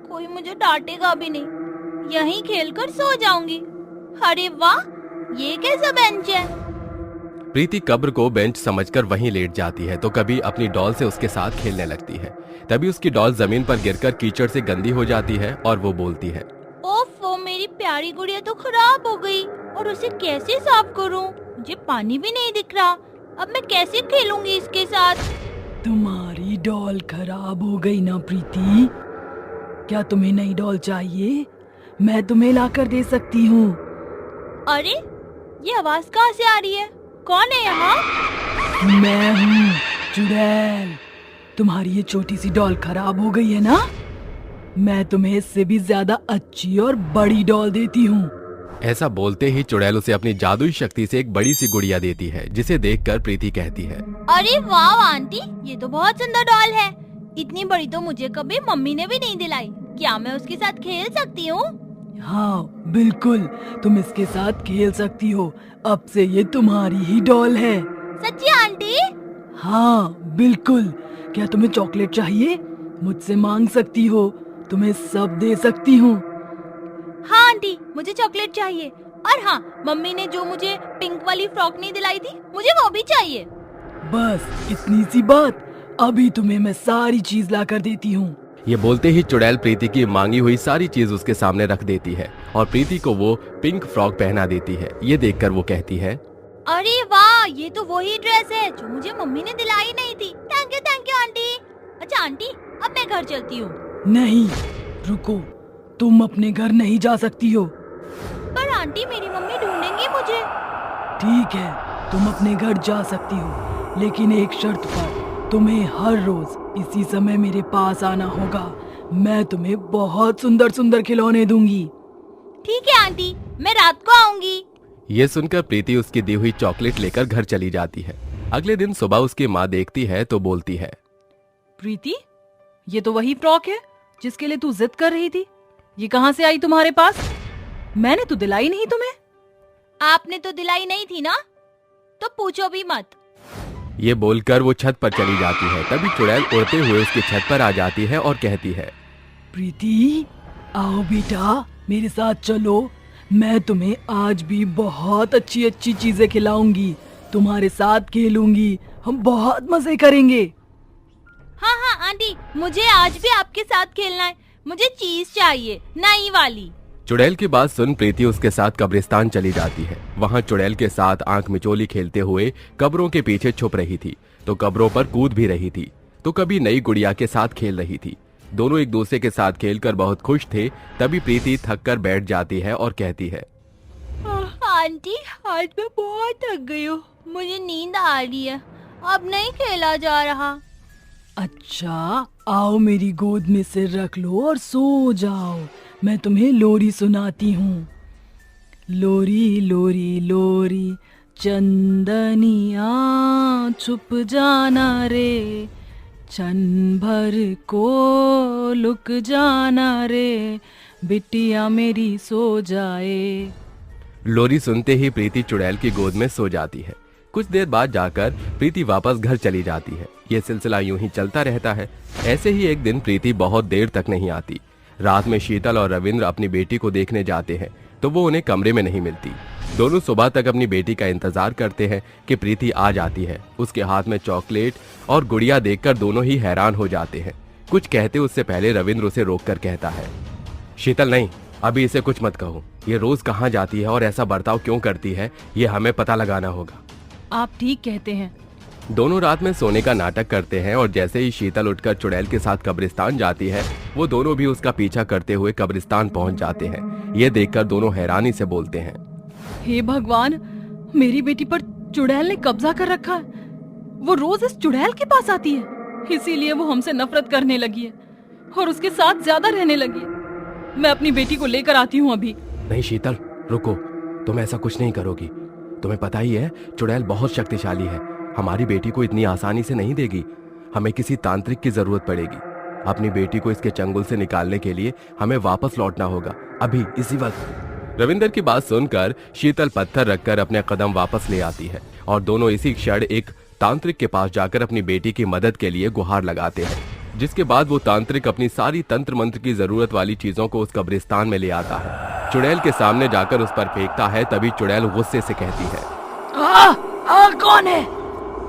कोई मुझे डांटेगा भी नहीं, यहीं खेलकर सो जाऊंगी। अरे वाह, ये कैसा बेंच है। प्रीति कब्र को बेंच समझकर वहीं लेट जाती है तो कभी अपनी डॉल से उसके साथ खेलने लगती है। तभी उसकी डॉल जमीन पर गिरकर कीचड़ से गंदी हो जाती है और वो बोलती है, ओफो, मेरी प्यारी गुड़िया तो खराब हो गई और उसे कैसे साफ करूं? मुझे पानी भी नहीं दिख रहा, अब मैं कैसे खेलूंगी इसके साथ? तुम्हारी डॉल खराब हो गई ना प्रीति? क्या तुम्हें नई डॉल चाहिए? मैं तुम्हें लाकर दे सकती हूँ। अरे ये आवाज कहाँ से आ रही है? कौन है यहाँ? मैं हूँ चुड़ैल। तुम्हारी ये छोटी सी डॉल खराब हो गई है ना? मैं तुम्हें इससे भी ज्यादा अच्छी और बड़ी डॉल देती हूँ। ऐसा बोलते ही चुड़ैल उसे अपनी जादुई शक्ति से एक बड़ी सी गुड़िया देती है, जिसे देखकर प्रीति कहती है, अरे वाह आंटी, ये तो बहुत सुंदर डॉल है, इतनी बड़ी तो मुझे कभी मम्मी ने भी नहीं दिलाई, क्या मैं उसके साथ खेल सकती हूँ? हाँ बिल्कुल, तुम इसके साथ खेल सकती हो, अब से ये तुम्हारी ही डॉल है। सच्ची आंटी? हाँ बिल्कुल। क्या तुम्हें चॉकलेट चाहिए? मुझसे मांग सकती हो, तुम्हें सब दे सकती हूँ। हाँ आंटी, मुझे चॉकलेट चाहिए, और हाँ, मम्मी ने जो मुझे पिंक वाली फ्रॉक नहीं दिलाई थी, मुझे वो भी चाहिए। बस इतनी सी बात, अभी तुम्हें मैं सारी चीज ला कर देती हूँ। ये बोलते ही चुड़ैल प्रीति की मांगी हुई सारी चीज उसके सामने रख देती है और प्रीति को वो पिंक फ्रॉक पहना देती है। ये देखकर वो कहती है, अरे वाह, ये तो वही ड्रेस है जो मुझे मम्मी ने दिलाई नहीं थी। Thank you aunty. अच्छा आंटी, अब मैं घर चलती हूँ। नहीं रुको, तुम अपने घर नहीं जा सकती हो। पर आंटी, मेरी मम्मी ढूंढेंगी मुझे। ठीक है, तुम अपने घर जा सकती हो, लेकिन एक शर्त पर, तुम्हें हर रोज इसी समय मेरे पास आना होगा। मैं तुम्हें बहुत सुंदर सुंदर खिलौने दूंगी। ठीक है आंटी, मैं रात को आऊंगी। ये सुनकर प्रीति उसकी दी हुई चॉकलेट लेकर घर चली जाती है। अगले दिन सुबह उसकी माँ देखती है तो बोलती है, प्रीति, ये तो वही फ्रॉक है जिसके लिए तू जिद कर रही थी। ये कहाँ से आई तुम्हारे पास? मैंने तो दिलाई नहीं तुम्हें। आपने तो दिलाई नहीं थी ना, तो पूछो भी मत। ये बोलकर वो छत पर चली जाती है। तभी चुड़ैल उड़ते हुए उसकी छत पर आ जाती है और कहती है, प्रीति आओ बेटा, मेरे साथ चलो, मैं तुम्हें आज भी बहुत अच्छी अच्छी चीजें खिलाऊंगी, तुम्हारे साथ खेलूंगी, हम बहुत मजे करेंगे। हाँ हाँ आंटी, मुझे आज भी आपके साथ खेलना है। मुझे चीज चाहिए, नई वाली। चुड़ैल की बात सुन प्रीति उसके साथ कब्रिस्तान चली जाती है। वहाँ चुड़ैल के साथ आंख मिचोली खेलते हुए कब्रों के पीछे छुप रही थी, तो कब्रों पर कूद भी रही थी, तो कभी नई गुड़िया के साथ खेल रही थी। दोनों एक दूसरे के साथ खेलकर बहुत खुश थे। तभी प्रीति थक कर बैठ जाती है और कहती है, आंटी आज मैं बहुत थक गई हूँ, मुझे नींद आ रही है, अब नहीं खेला जा रहा। अच्छा, आओ मेरी गोद में सिर रख लो और सो जाओ। मैं तुम्हें लोरी सुनाती हूँ। लोरी लोरी लोरी चंदनिया छुप जाना रे, क्षण भर को लुक जाना रे, बिटिया मेरी सो जाए। लोरी सुनते ही प्रीति चुड़ैल की गोद में सो जाती है। कुछ देर बाद जाकर प्रीति वापस घर चली जाती है। ये सिलसिला यूं ही चलता रहता है। ऐसे ही एक दिन प्रीति बहुत देर तक नहीं आती। रात में शीतल और रविंद्र अपनी बेटी को देखने जाते हैं, तो वो उन्हें कमरे में नहीं मिलती। दोनों सुबह तक अपनी बेटी का इंतजार करते हैं कि प्रीति आ जाती है। उसके हाथ में चॉकलेट और गुड़िया देखकर दोनों ही हैरान हो जाते हैं। कुछ कहते उससे पहले रविंद्र उसे रोककर कहता है, शीतल नहीं, अभी इसे कुछ मत कहो। ये रोज कहाँ जाती है और ऐसा बर्ताव क्यों करती है, ये हमें पता लगाना होगा। आप ठीक कहते हैं। दोनों रात में सोने का नाटक करते हैं और जैसे ही शीतल उठकर चुड़ैल के साथ कब्रिस्तान जाती है, वो दोनों भी उसका पीछा करते हुए कब्रिस्तान पहुंच जाते हैं। ये देखकर दोनों हैरानी से बोलते हैं, हे भगवान, मेरी बेटी पर चुड़ैल ने कब्जा कर रखा है। वो रोज इस चुड़ैल के पास आती है, इसीलिए वो हमसे नफरत करने लगी है और उसके साथ ज्यादा रहने लगी है। मैं अपनी बेटी को लेकर आती हूँ अभी। नहीं शीतल, रुको, तुम ऐसा कुछ नहीं करोगी। तुम्हें पता ही है चुड़ैल बहुत शक्तिशाली है, हमारी बेटी को इतनी आसानी से नहीं देगी। हमें किसी तांत्रिक की जरूरत पड़ेगी। अपनी बेटी को इसके चंगुल से निकालने के लिए हमें वापस लौटना होगा, अभी इसी वक्त। रविंद्र की बात सुनकर शीतल पत्थर रखकर अपने कदम वापस ले आती है और दोनों इसी क्षण एक तांत्रिक के पास जाकर अपनी बेटी की मदद के लिए गुहार लगाते हैं, जिसके बाद वो तांत्रिक अपनी सारी तंत्र मंत्र की जरूरत वाली चीजों को उस कब्रिस्तान में ले आता है। चुड़ैल के सामने जाकर उस पर फेंकता है। तभी चुड़ैल गुस्से से कहती है, कौन है?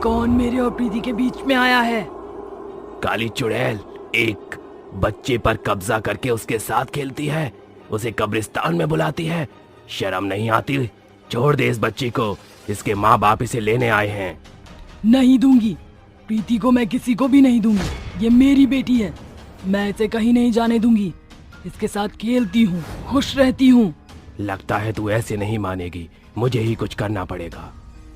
कौन मेरे और प्रीति के बीच में आया है? काली चुड़ैल एक बच्चे पर कब्जा करके उसके साथ खेलती है, उसे कब्रिस्तान में बुलाती है। शर्म नहीं आती? छोड़ दे इस बच्ची को, इसके माँ बाप इसे लेने आए हैं। नहीं दूंगी, प्रीति को मैं किसी को भी नहीं दूंगी। ये मेरी बेटी है, मैं इसे कहीं नहीं जाने दूंगी। इसके साथ खेलती हूँ, खुश रहती हूँ। लगता है तू ऐसे नहीं मानेगी, मुझे ही कुछ करना पड़ेगा।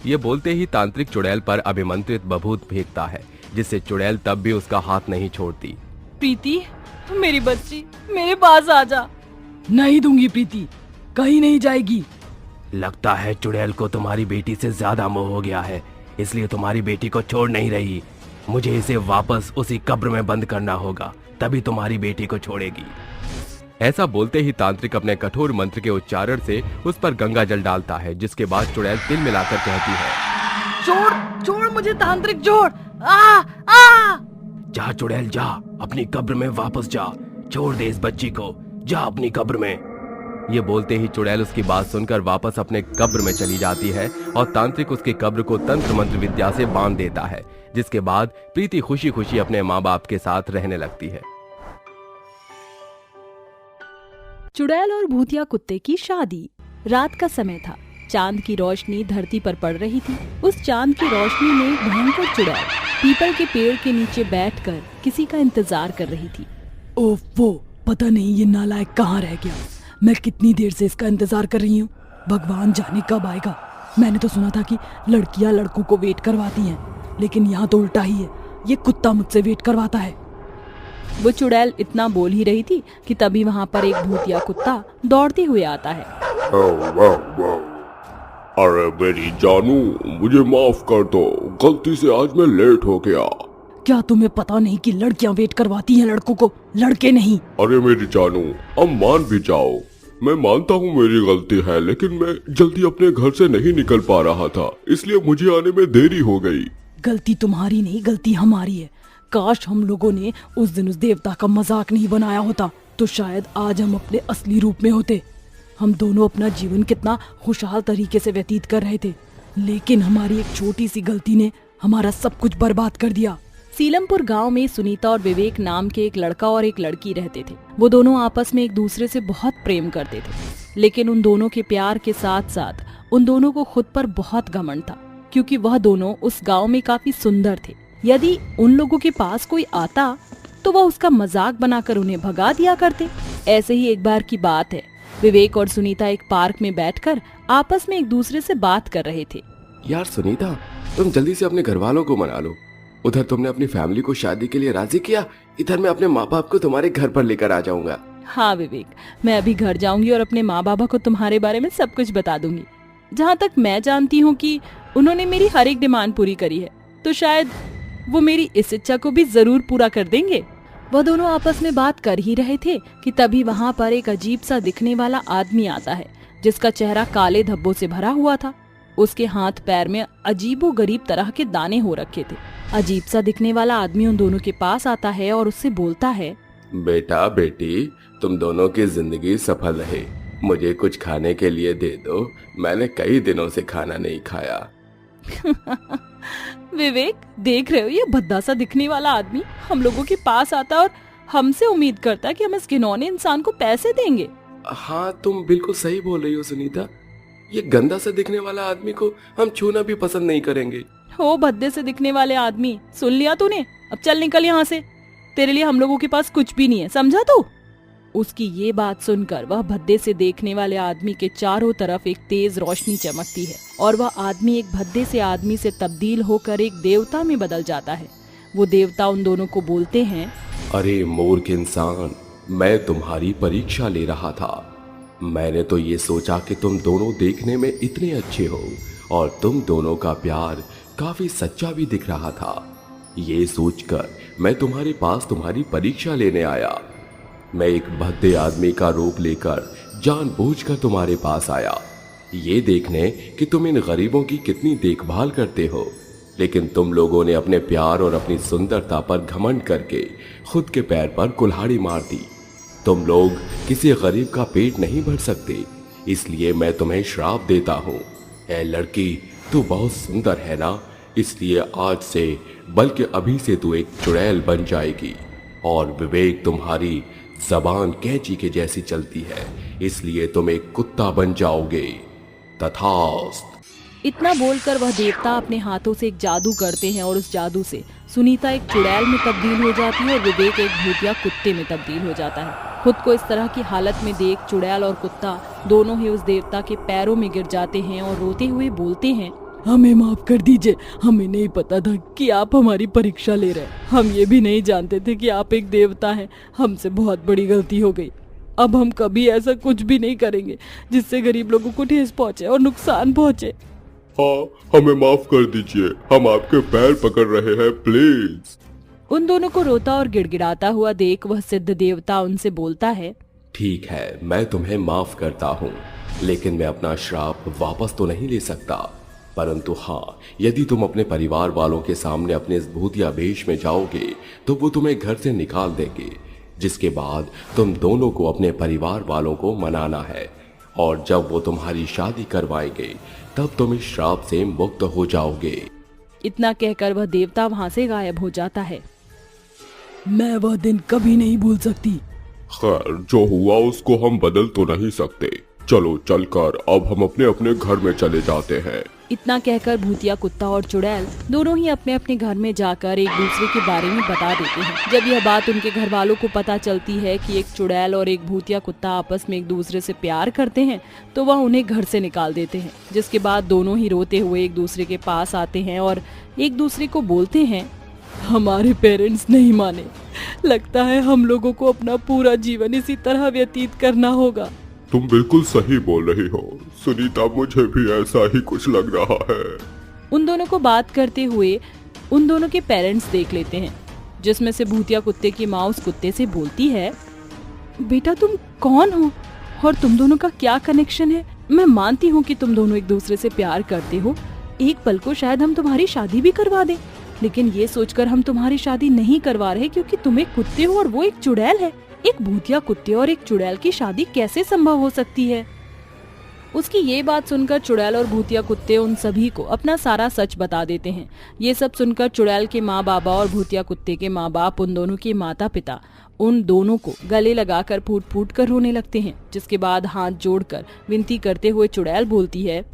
ये बोलते ही तांत्रिक चुड़ैल पर अभिमंत्रित बभूत फेंकता है, जिससे चुड़ैल तब भी उसका हाथ नहीं छोड़ती। प्रीति, मेरी बच्ची, मेरे पास आ जा। नहीं दूंगी प्रीति, कहीं नहीं जाएगी। लगता है चुड़ैल को तुम्हारी बेटी से ज्यादा मोह हो गया है, इसलिए तुम्हारी बेटी को छोड़ नहीं रही। मुझे इसे वापस उसी कब्र में बंद करना होगा, तभी तुम्हारी बेटी को छोड़ेगी। ऐसा बोलते ही तांत्रिक अपने कठोर मंत्र के उच्चारण से उस पर गंगा जल डालता है, जिसके बाद चुड़ैल तिल मिलाकर कहती है, छोड़ छोड़ मुझे तांत्रिक, छोड़। आ जा चुड़ैल जा, अपनी कब्र में वापस जा। छोड़ दे इस बच्ची को, जा अपनी कब्र में। ये बोलते ही चुड़ैल उसकी बात सुनकर वापस अपने कब्र में चली जाती है और तांत्रिक उसकी कब्र को तंत्र मंत्र विद्या से बांध देता है, जिसके बाद प्रीति खुशी खुशी अपने माँ बाप के साथ रहने लगती है। चुड़ैल और भूतिया कुत्ते की शादी। रात का समय था, चांद की रोशनी धरती पर पड़ रही थी। उस चांद की रोशनी में भयंकर चुड़ैल पीपल के पेड़ के नीचे बैठकर किसी का इंतजार कर रही थी। ओह, वो पता नहीं ये नालायक कहाँ रह गया। मैं कितनी देर से इसका इंतजार कर रही हूँ, भगवान जाने कब आएगा। मैंने तो सुना था कि लड़कियां लड़कों को वेट करवाती हैं, लेकिन यहाँ तो उल्टा ही है, ये कुत्ता मुझसे वेट करवाता है। वो चुड़ैल इतना बोल ही रही थी कि तभी वहाँ पर एक भूतिया कुत्ता दौड़ते हुए आता है। अरे मेरी जानू, मुझे माफ कर दो, गलती से आज मैं लेट हो गया। क्या तुम्हें पता नहीं कि लड़कियां वेट करवाती हैं लड़कों को, लड़के नहीं? अरे मेरी जानू, अब मान भी जाओ, मैं मानता हूँ मेरी गलती है, लेकिन मैं जल्दी अपने घर से नहीं निकल पा रहा था, इसलिए मुझे आने में देरी हो गई। गलती तुम्हारी नहीं, गलती हमारी है। काश हम लोगों ने उस दिन उस देवता का मजाक नहीं बनाया होता, तो शायद आज हम अपने असली रूप में होते। हम दोनों अपना जीवन कितना खुशहाल तरीके से व्यतीत कर रहे थे, लेकिन हमारी एक छोटी सी गलती ने हमारा सब कुछ बर्बाद कर दिया। सीलमपुर गांव में सुनीता और विवेक नाम के एक लड़का और एक लड़की रहते थे। वो दोनों आपस में एक दूसरे से बहुत प्रेम करते थे, लेकिन उन दोनों के प्यार के साथ साथ उन दोनों को खुद पर बहुत घमंड था, क्योंकि वह दोनों उस गांव में काफी सुंदर थे। यदि उन लोगों के पास कोई आता तो वह उसका मजाक बनाकर उन्हें भगा दिया करते। ऐसे ही एक बार की बात है, विवेक और सुनीता एक पार्क में बैठकर आपस में एक दूसरे से बात कर रहे थे। यार सुनीता, तुम जल्दी से अपने घर वालों को मना लो। उधर तुमने अपनी फैमिली को शादी के लिए राजी किया, इधर मैं अपने माँ बाप को तुम्हारे घर पर लेकर आ जाऊंगा। हाँ विवेक, मैं अभी घर जाऊंगी और अपने माँ बाबा को तुम्हारे बारे में सब कुछ बता दूंगी। जहाँ तक मैं जानती हूँ कि उन्होंने मेरी हर एक डिमांड पूरी करी है, तो शायद वो मेरी इस इच्छा को भी जरूर पूरा कर देंगे। वह दोनों आपस में बात कर ही रहे थे कि तभी वहाँ पर एक अजीब सा दिखने वाला आदमी आता है, जिसका चेहरा काले धब्बों से भरा हुआ था। उसके हाथ पैर में अजीबो गरीब तरह के दाने हो रखे थे। अजीब सा दिखने वाला आदमी उन दोनों के पास आता है और उससे बोलता है, बेटा बेटी, तुम दोनों की जिंदगी सफल रहे, मुझे कुछ खाने के लिए दे दो, मैंने कई दिनों से खाना नहीं खाया। विवेक, देख रहे हो ये भद्दा सा दिखने वाला आदमी हम लोगों के पास आता और हमसे उम्मीद करता है कि हम इस घिनौने इंसान को पैसे देंगे। हाँ, तुम बिल्कुल सही बोल रही हो सुनीता, ये गंदा सा दिखने वाला आदमी को हम छूना भी पसंद नहीं करेंगे। हो भद्दे से दिखने वाले आदमी, सुन लिया तूने? अब चल निकल यहाँ से, तेरे लिए हम लोगों के पास कुछ भी नहीं है, समझा तू? उसकी ये बात सुनकर वह भद्दे से देखने वाले आदमी के चारों तरफ एक तेज रोशनी चमकती है और वह आदमी एक भद्दे से आदमी से तब्दील होकर एक देवता में बदल जाता है। वो देवता उन दोनों को बोलते हैं, अरे मूर्ख इंसान, मैं तुम्हारी परीक्षा ले रहा था। मैंने तो ये सोचा कि तुम दोनों देखने में इतने अच्छे हो और तुम दोनों का प्यार काफी सच्चा भी दिख रहा था। ये सोचकर मैं तुम्हारे पास तुम्हारी परीक्षा लेने आया। मैं एक भद्दे आदमी का रूप लेकर जानबूझकर तुम्हारे पास आया, ये देखने कि तुम इन गरीबों की कितनी देखभाल करते हो। लेकिन तुम लोगों ने अपने प्यार और अपनी सुंदरता पर घमंड करके खुद के पैर पर कुल्हाड़ी मार दी। तुम लोग किसी गरीब का पेट नहीं भर सकते, इसलिए मैं तुम्हें श्राप देता हूँ। ऐ लड़की, तू बहुत सुंदर है ना, इसलिए आज से बल्कि अभी से तू एक चुड़ैल बन जाएगी। और विवेक, तुम्हारी जबान कैंची के जैसी चलती है, इसलिए तुम एक कुत्ता बन जाओगे। तथास्तु। इतना बोलकर वह देवता अपने हाथों से एक जादू करते हैं और उस जादू से सुनीता एक चुड़ैल में तब्दील हो जाती है और विवेक एक भूतिया कुत्ते में तब्दील हो जाता है। खुद को इस तरह की हालत में देख चुड़ैल और कुत्ता दोनों ही उस देवता के पैरों में गिर जाते हैं और रोते हुए बोलते हैं, हमें माफ कर दीजिए, हमें नहीं पता था कि आप हमारी परीक्षा ले रहे हैं। हम ये भी नहीं जानते थे कि आप एक देवता हैं। हमसे बहुत बड़ी गलती हो गई। अब हम कभी ऐसा कुछ भी नहीं करेंगे जिससे गरीब लोगों को ठेस पहुंचे और नुकसान पहुंचे। हाँ, हमें माफ कर दीजिए, हम आपके पैर पकड़ रहे हैं, प्लीज। उन दोनों को रोता और गिड़गिड़ाता हुआ देख वह सिद्ध देवता उनसे बोलता है, ठीक है, मैं तुम्हें माफ करता हूँ, लेकिन मैं अपना श्राप वापस तो नहीं ले सकता। परंतु हाँ, यदि तुम अपने परिवार वालों के सामने अपने इस भूतिया वेश में जाओगे तो वो तुम्हें घर से निकाल देंगे, जिसके बाद तुम दोनों को अपने परिवार वालों को मनाना है। और जब वो तुम्हारी शादी करवाएंगे तब तुम इस श्राप से मुक्त हो जाओगे। इतना कहकर वह देवता वहाँ से गायब हो जाता है। मैं वह दिन कभी नहीं भूल सकती। खैर, जो हुआ उसको हम बदल तो नहीं सकते। चलो चलकर अब हम अपने अपने घर में चले जाते हैं। इतना कहकर भूतिया कुत्ता और चुड़ैल दोनों ही अपने अपने घर में जाकर एक दूसरे के बारे में बता देते हैं। जब यह बात उनके घर वालों को पता चलती है कि एक चुड़ैल और एक भूतिया कुत्ता आपस में एक दूसरे से प्यार करते हैं, तो वह उन्हें घर से निकाल देते हैं। जिसके बाद दोनों ही रोते हुए एक दूसरे के पास आते हैं और एक दूसरे को बोलते हैं, हमारे पेरेंट्स नहीं माने, लगता है हम लोगों को अपना पूरा जीवन इसी तरह व्यतीत करना होगा। तुम बिल्कुल सही बोल रही हो सुनीता, मुझे भी ऐसा ही कुछ लग रहा है। उन दोनों को बात करते हुए उन दोनों के पेरेंट्स देख लेते हैं, जिसमें से भूतिया कुत्ते की माँ उस कुत्ते से बोलती है, बेटा तुम कौन हो और तुम दोनों का क्या कनेक्शन है? मैं मानती हूँ कि तुम दोनों एक दूसरे से प्यार करते हो, एक पल को शायद हम तुम्हारी शादी भी करवा दें, लेकिन ये सोचकर हम तुम्हारी शादी नहीं करवा रहे क्योंकि तुम एक कुत्ते हो और वो एक चुड़ैल है। एक भूतिया कुत्ते और एक चुड़ैल की शादी कैसे संभव हो सकती है? उसकी ये बात सुनकर चुड़ैल और भूतिया कुत्ते उन सभी को अपना सारा सच बता देते हैं। ये सब सुनकर चुड़ैल के माँ बाबा और भूतिया कुत्ते के माँ बाप उन दोनों के माता पिता उन दोनों को गले लगाकर फूट फूट कर रोने लगते हैं। जिसके बाद हाथ जोड़कर विनती करते हुए चुड़ैल बोलती है,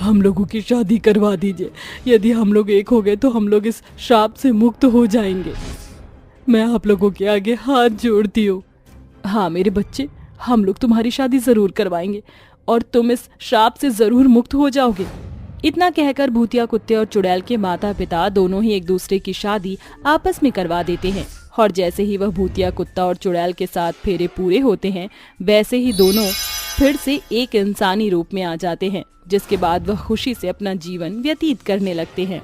हम लोगों की शादी करवा दीजिए। यदि हम लोग एक हो गए तो हम लोग इस श्राप से मुक्त हो जाएंगे। मैं आप लोगों के आगे हाथ जोड़ती हूँ। हाँ मेरे बच्चे, हम लोग तुम्हारी शादी जरूर करवाएंगे और तुम इस श्राप से जरूर मुक्त हो जाओगे। इतना कहकर भूतिया कुत्ते और चुड़ैल के माता पिता दोनों ही एक दूसरे की शादी आपस में करवा देते हैं। और जैसे ही वह भूतिया कुत्ता और चुड़ैल के साथ फेरे पूरे होते हैं, वैसे ही दोनों फिर से एक इंसानी रूप में आ जाते हैं। जिसके बाद वह खुशी से अपना जीवन व्यतीत करने लगते हैं।